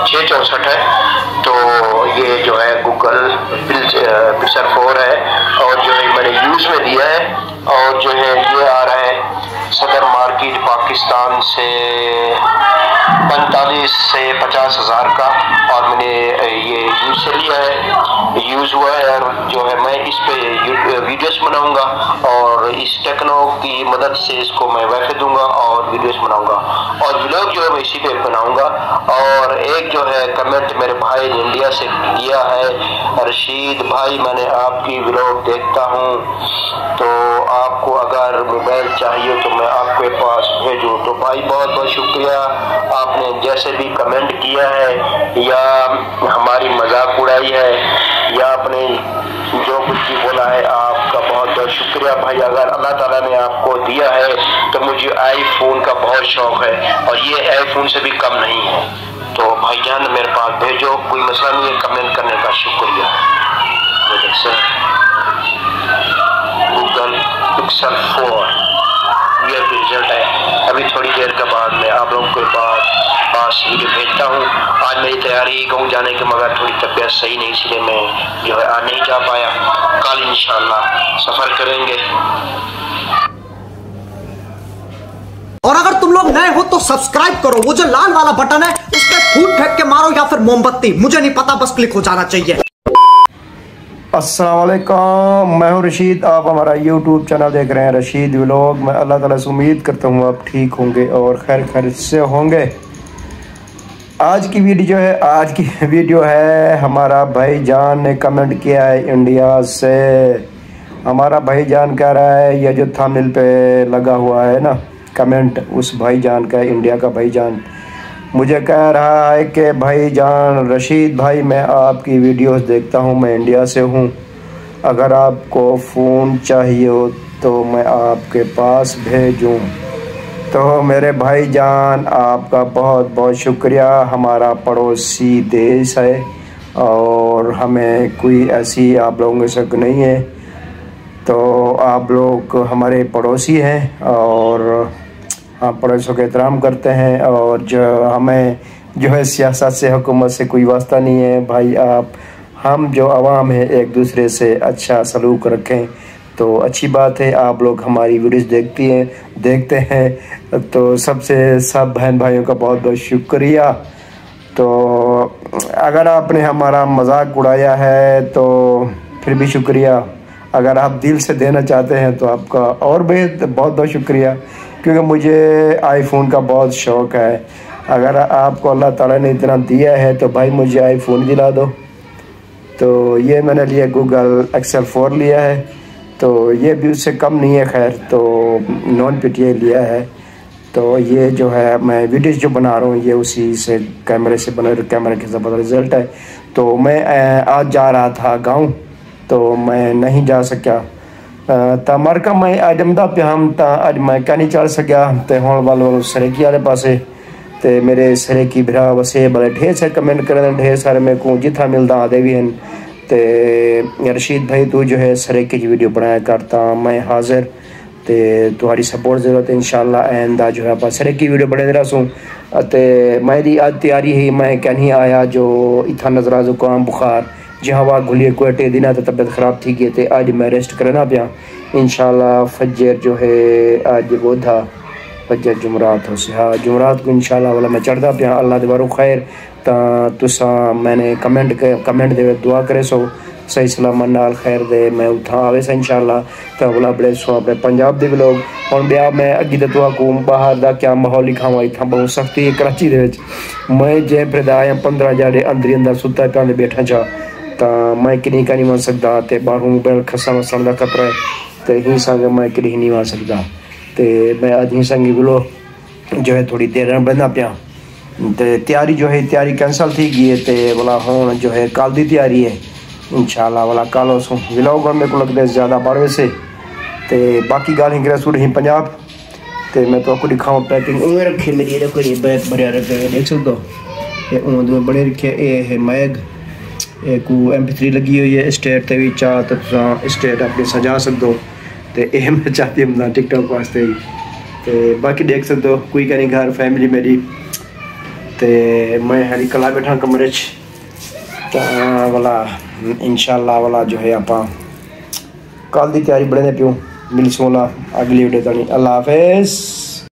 $664 है। तो ये जो है गूगल पिक्सल 4 है और जो है मैंने यूज में दिया है। और जो है ये आ रहा है सदर मार्केट पाकिस्तान से 45 से 50 हज़ार का, और मैंने ये यूज से लिया है, यूज हुआ है। और जो है मैं इस पे वीडियोस बनाऊंगा और इस टेक्नो की मदद से इसको मैं वाईफाई दूंगा और वीडियोस बनाऊंगा और व्लॉग जो है मैं इसी पे बनाऊंगा। और एक जो है कमेंट मेरे भाई ने इंडिया से किया है, रशीद भाई मैंने आपकी व्लॉग देखता हूँ, तो आपको अगर मोबाइल चाहिए तो मैं आपके पास भेजूँ। तो भाई बहुत बहुत शुक्रिया, आपने जैसे भी कमेंट किया है या हमारी मजाक उड़ाई है या आपने जो कुछ भी बोला है, आपका बहुत बहुत शुक्रिया भाई। अगर अल्लाह ताला ने आपको दिया है तो मुझे आईफोन का बहुत शौक है और ये आईफोन से भी कम नहीं है। तो भाईजान मेरे पास भेजो, कोई मसला नहीं है, कमेंट करने का शुक्रिया। गूगल पिक्सल 4 ये रिजल्ट है। अभी थोड़ी देर के बाद मैं आप लोगों के पास वीडियो भेजता हूँ। आज मेरी तैयारी गाँव जाने की, मगर थोड़ी तबीयत सही नहीं, इसलिए मैं जो है आज नहीं जा पाया। कल इंशाल्लाह सफर करेंगे। और अगर तुम लोग नए हो तो सब्सक्राइब करो, वो जो लाल वाला बटन है उस पर फूट फेंक के मारो या फिर मोमबत्ती, मुझे नहीं पता, बस क्लिक हो जाना चाहिए। अस्सलाम वालेकुम, मैं हूं रशीद, आप हमारा यूट्यूब चैनल देख रहे हैं रशीद व्लॉग। मैं अल्लाह ताला से उम्मीद करता हूं आप ठीक होंगे और खैर से होंगे। आज की वीडियो है हमारा भाईजान ने कमेंट किया है इंडिया से। हमारा भाईजान कह रहा है, ये जो थंबनेल पे लगा हुआ है ना कमेंट, उस भाईजान का, इंडिया का भाईजान मुझे कह रहा है कि भाईजान रशीद भाई मैं आपकी वीडियोस देखता हूं, मैं इंडिया से हूं, अगर आपको फ़ोन चाहिए हो तो मैं आपके पास भेजूं। तो मेरे भाईजान आपका बहुत बहुत शुक्रिया। हमारा पड़ोसी देश है और हमें कोई ऐसी आप लोगों के शक नहीं है, तो आप लोग हमारे पड़ोसी हैं और हम पड़ोसियों का एहतराम करते हैं। और जो हमें जो है सियासत से, हुकूमत से कोई वास्ता नहीं है भाई। हम जो आवाम है एक दूसरे से अच्छा सलूक रखें तो अच्छी बात है। आप लोग हमारी वीडियोस देखते हैं तो सब बहन भाइयों का बहुत बहुत शुक्रिया। तो अगर आपने हमारा मजाक उड़ाया है तो फिर भी शुक्रिया। अगर आप दिल से देना चाहते हैं तो आपका और भी बहुत बहुत शुक्रिया, क्योंकि मुझे आईफोन का बहुत शौक़ है। अगर आपको अल्लाह ताला ने इतना दिया है तो भाई मुझे आईफोन दिला दो। तो ये मैंने लिया गूगल पिक्सल 4 लिया है, तो ये भी उससे कम नहीं है खैर, तो नॉन PTI लिया है। तो ये जो है मैं वीडियोस जो बना रहा हूँ ये उसी से कैमरे से बना, कैमरे के ज़बरदस्त रिज़ल्ट है। तो मैं आज जा रहा था गाँव, तो मैं नहीं जा सका तो मरका मैं अजमदा पे हम अज मैं क्या नहीं चल सका। तो हूँ वाल सरेकी वाले पासे तो मेरे सरेकी भरा वसे बड़े ढेर सारे कमेंट करें, ढेर सारे मेरे को जिथा मिलता आते भी हैं। तो रशीद भाई तू जो है सरेकी की वीडियो बनाया करता, मैं हाजिर तो तुम्हारी सपोर्ट ज़रूरत है। इंशाल्लाह आइंदा जो है आप सरेकी वीडियो बने रसूँ। तो मेरी आज तैयारी ही मैं क्या नहीं आया जो इतना नजरा जुकाम बुखार जी हवा घुलिए कोटे दिन तो तबीयत ख़राब थी गई थे। आज मैं रेस्ट करना पाया। इंशाल्लाह फजर जो है आज वो था फजर जुमरात हो से, हाँ जुमरात को इंशाल्लाह वाला मैं चढ़ता पाया। अल्लाह दे बारो खैर तुसा मैंने कमेंट दे दुआ करे सो सही सलामत नाल खैर दे मैं उठा आवे से इंशाल्लाह। तो वाला बड़े सो अपने पंजाब के भी लोग हम ब्याह मैं अगे तो तुआ को बाहर का क्या माहौल लिखावा, इतना बहुत सख्ती है कराची दे मैं जे फिर आया 15 जाड़े अंदर सुता पिया बैठा चा, तो मैं किन्हीं का नहीं मान सकता। तो बाहरों मोबाइल खसा वसन का खतरा है, तो ही संग मैं किन्हीं नहीं मान सकता। तो मैं अज ही संग बोलो जो है थोड़ी देर बना पाया। तो तैयारी जो है तैयारी कैंसल थी गई है, तो वाला हूँ जो है कल की तैयारी है इंशाल्लाह वाला कल उसों विलाऊगा मेरे को लगता है ज़्यादा बारवे से। तो बाकी गाल ही सूट ही पंजाब। तो मैं तो आपको दिखाऊँ पैकिंग रखी मेरी देखो ये बैग भरिया रखे देख सकते हो, ये बड़े रखे ये है मैग एक MP3 लगी हुई है स्टेट ते भी चाह तो स्टेट अपनी सजा सकते हो। तो यह मैं चाहती हूँ टिकटॉक वास्ते ते बाकी देख सकते हो कोई कहीं घर फैमिली मेरी ते मैं हरी कला बैठा कमरे वाला इंशाल्लाह वाला जो है आप कल की तैयारी बढ़ने प्यो मिलसूँ अगली वीडियो तानी अल्लाह हाफिज़।